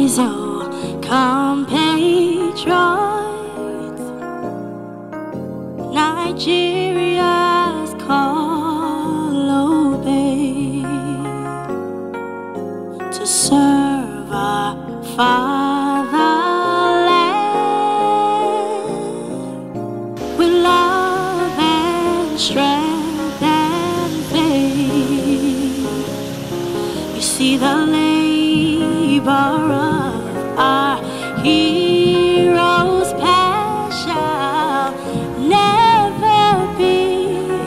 these old compatriots, Nigeria's call obey to serve our fatherland with love and strength and faith. You see the labor of our heroes past shall never be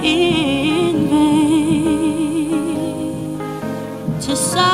in vain. To serve